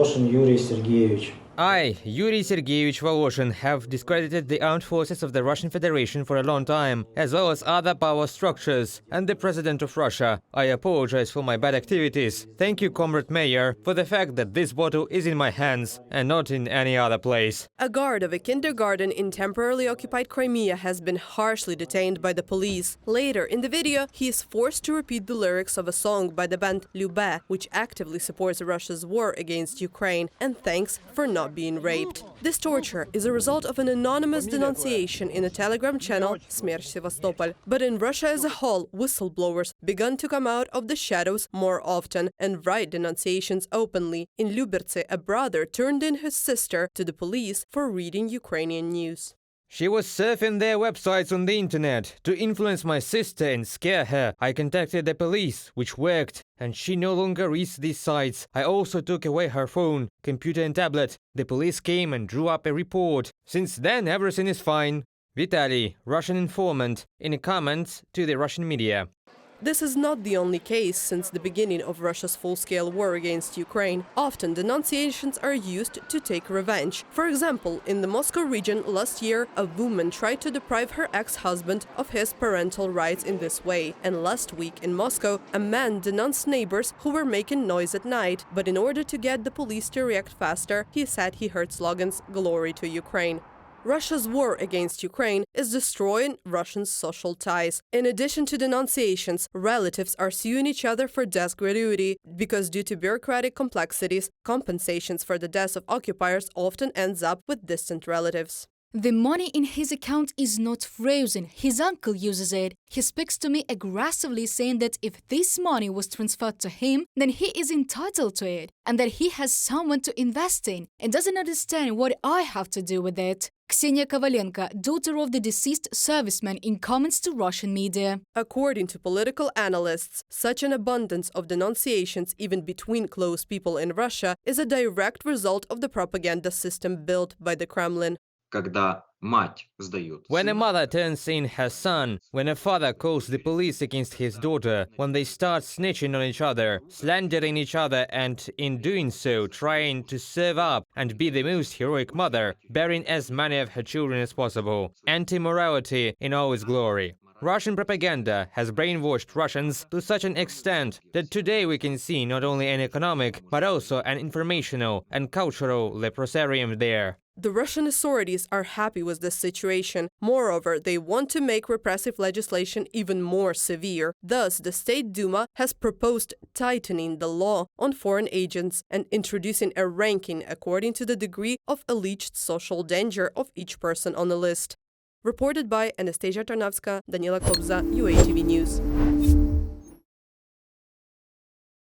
Voloshin Yuriy Sergeyevich. I, Yuri Sergeyevich Voloshin, have discredited the armed forces of the Russian Federation for a long time, as well as other power structures, and the President of Russia. I apologize for my bad activities. Thank you, Comrade Mayor, for the fact that this bottle is in my hands and not in any other place. A guard of a kindergarten in temporarily occupied Crimea has been harshly detained by the police. Later in the video, he is forced to repeat the lyrics of a song by the band Lyube, which actively supports Russia's war against Ukraine and thanks for not being raped. This torture is a result of an anonymous denunciation in a Telegram channel, Smerch Sevastopol. But in Russia as a whole, whistleblowers began to come out of the shadows more often and write denunciations openly. In Lyubertsi, a brother turned in his sister to the police for reading Ukrainian news. She was surfing their websites on the internet to influence my sister and scare her. I contacted the police, which worked, and she no longer reads these sites. I also took away her phone, computer and tablet. The police came and drew up a report. Since then, everything is fine. Vitaly, Russian informant, in a comment to the Russian media. This is not the only case since the beginning of Russia's full-scale war against Ukraine. Often denunciations are used to take revenge. For example, in the Moscow region last year, a woman tried to deprive her ex-husband of his parental rights in this way. And last week in Moscow, a man denounced neighbors who were making noise at night. But in order to get the police to react faster, he said he heard slogans "Glory to Ukraine." Russia's war against Ukraine is destroying Russian social ties. In addition to denunciations, relatives are suing each other for death gratuity because due to bureaucratic complexities, compensations for the deaths of occupiers often ends up with distant relatives. The money in his account is not frozen. His uncle uses it. He speaks to me aggressively saying that if this money was transferred to him, then he is entitled to it and that he has someone to invest in and doesn't understand what I have to do with it. Ksenia Kovalenko, daughter of the deceased serviceman, in comments to Russian media. According to political analysts, such an abundance of denunciations even between close people in Russia is a direct result of the propaganda system built by the Kremlin. When a mother turns in her son, when a father calls the police against his daughter, when they start snitching on each other, slandering each other and, in doing so, trying to serve up and be the most heroic mother, bearing as many of her children as possible. Anti-morality in all its glory. Russian propaganda has brainwashed Russians to such an extent that today we can see not only an economic, but also an informational and cultural leprosarium there. The Russian authorities are happy with this situation. Moreover, they want to make repressive legislation even more severe. Thus, the State Duma has proposed tightening the law on foreign agents and introducing a ranking according to the degree of alleged social danger of each person on the list. Reported by Anastasia Tarnavska, Danila Kobza, UATV News.